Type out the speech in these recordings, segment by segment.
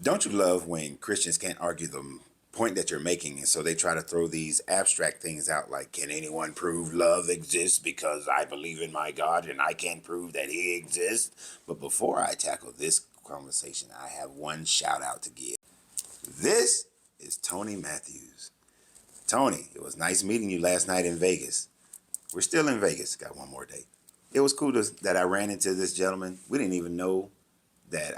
Don't you love when Christians can't argue the point that you're making, and so they try to throw these abstract things out like, can anyone prove love exists because I believe in my God and I can't prove that he exists? But before I tackle this conversation, I have one shout out to give. This is Tony Matthews. Tony, it was nice meeting you last night in Vegas. We're still in Vegas, got one more day. It was cool that I ran into this gentleman. We didn't even know that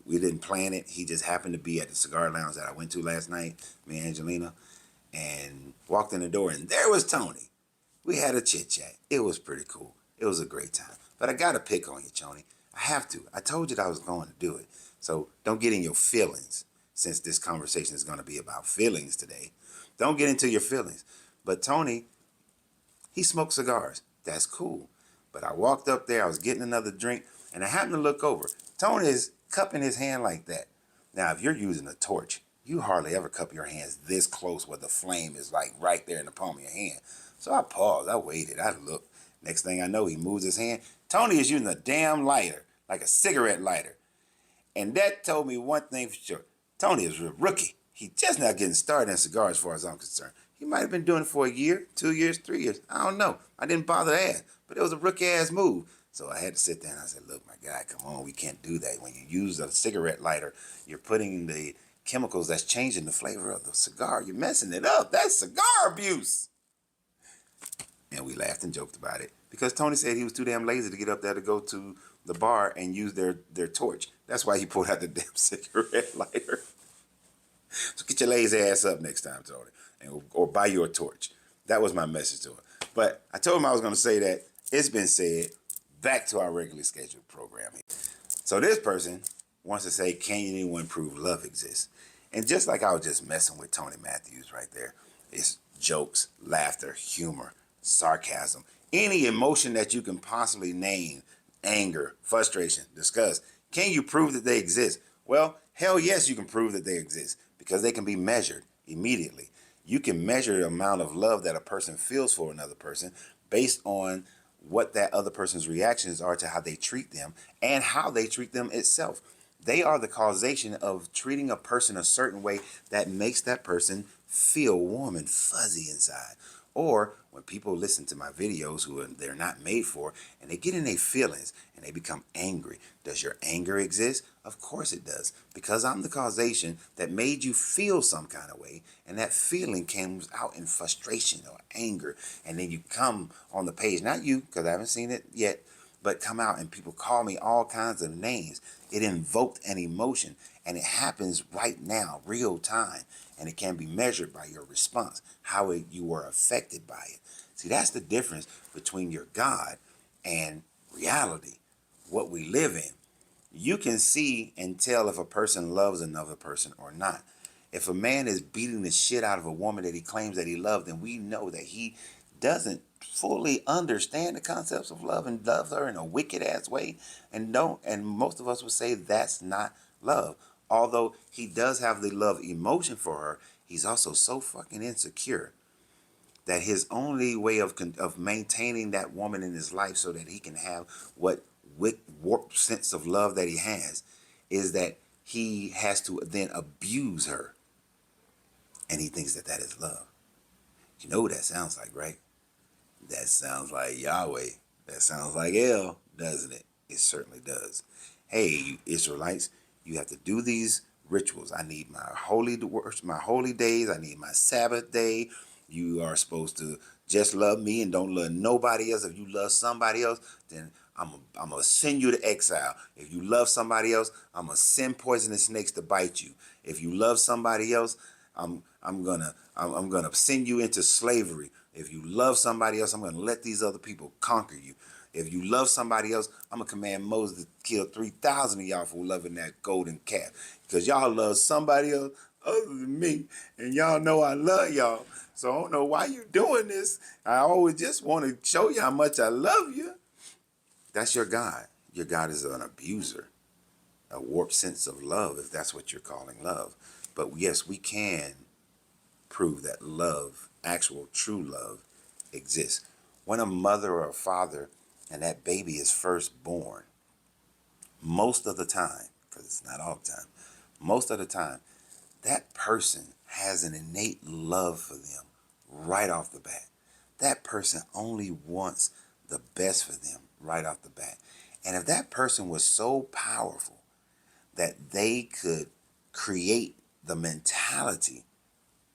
we didn't plan it. He just happened to be at the cigar lounge that I went to last night, me and Angelina, and walked in the door, and there was Tony. We had a chit chat. It was pretty cool. It was a great time. But I got to pick on you, Tony. I have to. I told you that I was going to do it. So don't get in your feelings, since this conversation is going to be about feelings today. Don't get into your feelings. But Tony, he smoked cigars. That's cool. But I walked up there, I was getting another drink, and I happened to look over. Tony is cupping his hand like that. Now, if you're using a torch, you hardly ever cup your hands this close where the flame is like right there in the palm of your hand. So I paused, I waited, I looked. Next thing I know, he moves his hand. Tony is using a damn lighter, like a cigarette lighter. And that told me one thing for sure. Tony is a rookie. He's just not getting started in cigars as far as I'm concerned. He might have been doing it for a year, 2 years, 3 years. I don't know. I didn't bother to ask. But it was a rookie-ass move. So I had to sit there and I said, look, my guy, come on. We can't do that. When you use a cigarette lighter, you're putting the chemicals that's changing the flavor of the cigar. You're messing it up. That's cigar abuse. And we laughed and joked about it. Because Tony said he was too damn lazy to get up there to go to the bar and use their torch. That's why he pulled out the damn cigarette lighter. So get your lazy ass up next time, Tony, or buy you a torch. That was my message to him. But I told him I was going to say that. It's been said. Back to our regularly scheduled program. So this person wants to say, can anyone prove love exists? And just like I was just messing with Tony Matthews right there, it's jokes, laughter, humor, sarcasm, any emotion that you can possibly name, anger, frustration, disgust. Can you prove that they exist? Well, hell yes, you can prove that they exist because they can be measured immediately. You can measure the amount of love that a person feels for another person based on what that other person's reactions are to how they treat them and how they treat them itself. They are the causation of treating a person a certain way that makes that person feel warm and fuzzy inside. Or when people listen to my videos who they're not made for and they get in their feelings and they become angry. Does your anger exist? Of course it does. Because I'm the causation that made you feel some kind of way, and that feeling comes out in frustration or anger. And then you come on the page, not you, because I haven't seen it yet, but come out and people call me all kinds of names. It invoked an emotion, and it happens right now, real time, and it can be measured by your response, how you were affected by it. See, that's the difference between your God and reality, what we live in. You can see and tell if a person loves another person or not. If a man is beating the shit out of a woman that he claims that he loved, then we know that he doesn't fully understand the concepts of love and loves her in a wicked ass way, and most of us would say that's not love. Although he does have the love emotion for her, he's also so fucking insecure that his only way of maintaining that woman in his life so that he can have what warped sense of love that he has is that he has to then abuse her, and he thinks that that is love. You know what that sounds like, right? That sounds like Yahweh. That sounds like El, doesn't it? It certainly does. Hey, you Israelites, you have to do these rituals. I need my holy days. I need my Sabbath day. You are supposed to just love me and don't love nobody else. If you love somebody else, then I'm gonna send you to exile. If you love somebody else, I'm gonna send poisonous snakes to bite you. If you love somebody else, I'm gonna send you into slavery. If you love somebody else, I'm gonna let these other people conquer you. If you love somebody else, I'm gonna command Moses to kill 3,000 of y'all for loving that golden calf. Because y'all love somebody else other than me, and y'all know I love y'all. So I don't know why you doing this. I always just want to show you how much I love you. That's your God. Your God is an abuser, a warped sense of love, if that's what you're calling love. But yes, we can prove that love, actual true love, exists. When a mother or a father and that baby is first born, most of the time, because it's not all the time, most of the time, that person has an innate love for them right off the bat. That person only wants the best for them right off the bat. And if that person was so powerful that they could create the mentality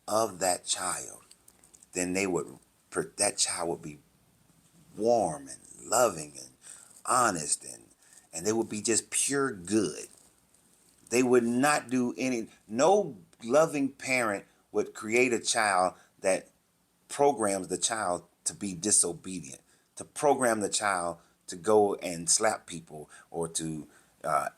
of that child, then that child would be warm and loving and honest, and they would be just pure good. They would not do no loving parent would create a child that programs the child to be disobedient, to program the child to go and slap people, or to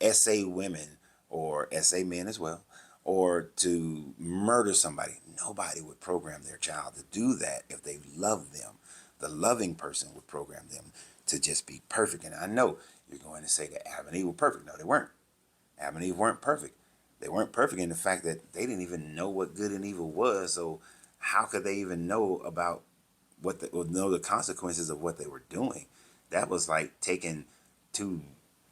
essay women, or essay men as well, or to murder somebody. Nobody would program their child to do that if they love them. The loving person would program them to just be perfect. And I know you're going to say that Adam and Eve were perfect. No, they weren't. Adam and Eve weren't perfect. They weren't perfect in the fact that they didn't even know what good and evil was. So how could they even know about know the consequences of what they were doing? That was like taking two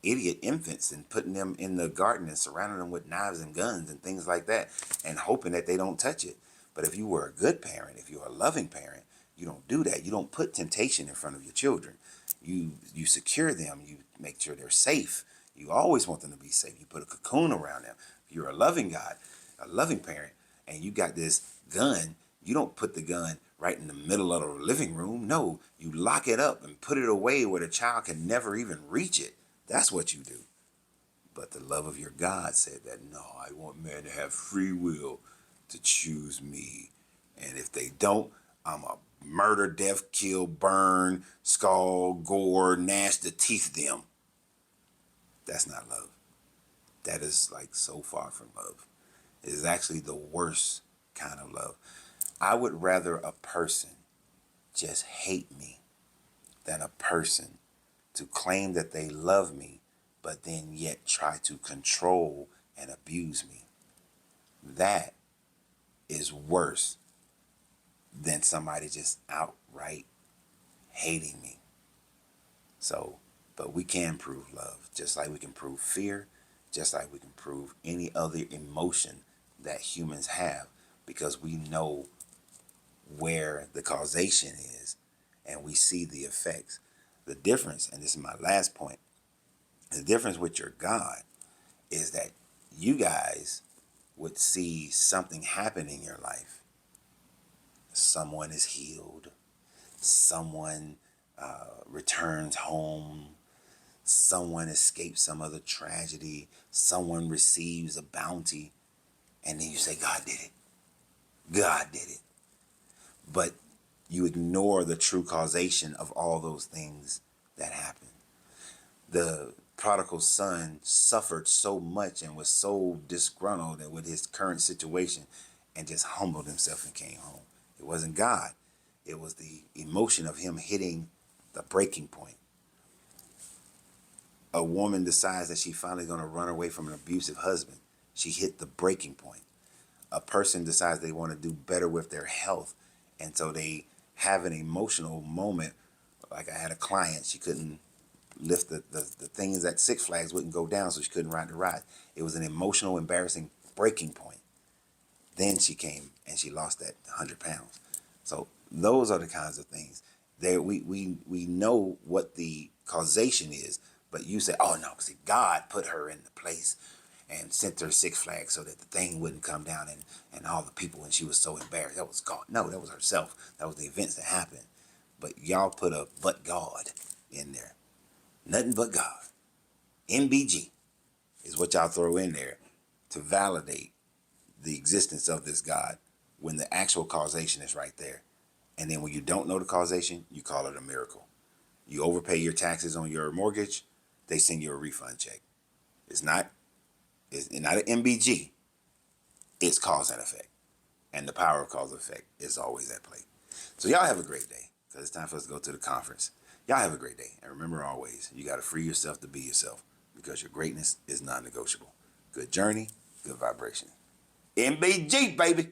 idiot infants and putting them in the garden and surrounding them with knives and guns and things like that, and hoping that they don't touch it. But if you were a good parent, if you're a loving parent, you don't do that. You don't put temptation in front of your children. You secure them. You make sure they're safe. You always want them to be safe. You put a cocoon around them. If you're a loving God, a loving parent, and you got this gun, you don't put the gun right in the middle of the living room. No, you lock it up and put it away where the child can never even reach it. That's what you do. But the love of your God said that, no, I want man to have free will to choose me. And if they don't, I'm a murder, death, kill, burn, skull, gore, gnash the teeth them. That's not love. That is like so far from love. It is actually the worst kind of love. I would rather a person just hate me than a person to claim that they love me, but then yet try to control and abuse me. That is worse than somebody just outright hating me. So, but we can prove love, just like we can prove fear, just like we can prove any other emotion that humans have, because we know where the causation is and we see the effects. The difference, and this is my last point, the difference with your God is that you guys would see something happen in your life. Someone is healed. Someone returns home. Someone escapes some other tragedy. Someone receives a bounty. And then you say, God did it. God did it. But you ignore the true causation of all those things that happen. The prodigal son suffered so much and was so disgruntled with his current situation, and just humbled himself and came home. It wasn't God. It was the emotion of him hitting the breaking point. A woman decides that she's finally going to run away from an abusive husband. She hit the breaking point. A person decides they want to do better with their health, and so they have an emotional moment. Like I had a client, she couldn't lift the things at Six Flags wouldn't go down, so she couldn't ride the ride. It was an emotional, embarrassing breaking point. Then she came and she lost that 100 pounds. So those are the kinds of things. There we know what the causation is, but you say, oh no, see, God put her in the place and sent her Six Flags so that the thing wouldn't come down, and all the people, and she was so embarrassed. That was God. No, that was herself. That was the events that happened. But y'all put a but God in there. Nothing but God. MBG is what y'all throw in there to validate the existence of this God when the actual causation is right there. And then when you don't know the causation, you call it a miracle. You overpay your taxes on your mortgage, they send you a refund check. It's not an MBG. It's cause and effect. And the power of cause and effect is always at play. So y'all have a great day, because it's time for us to go to the conference. Y'all have a great day. And remember always, you got to free yourself to be yourself, because your greatness is non-negotiable. Good journey, good vibration. MBG, baby.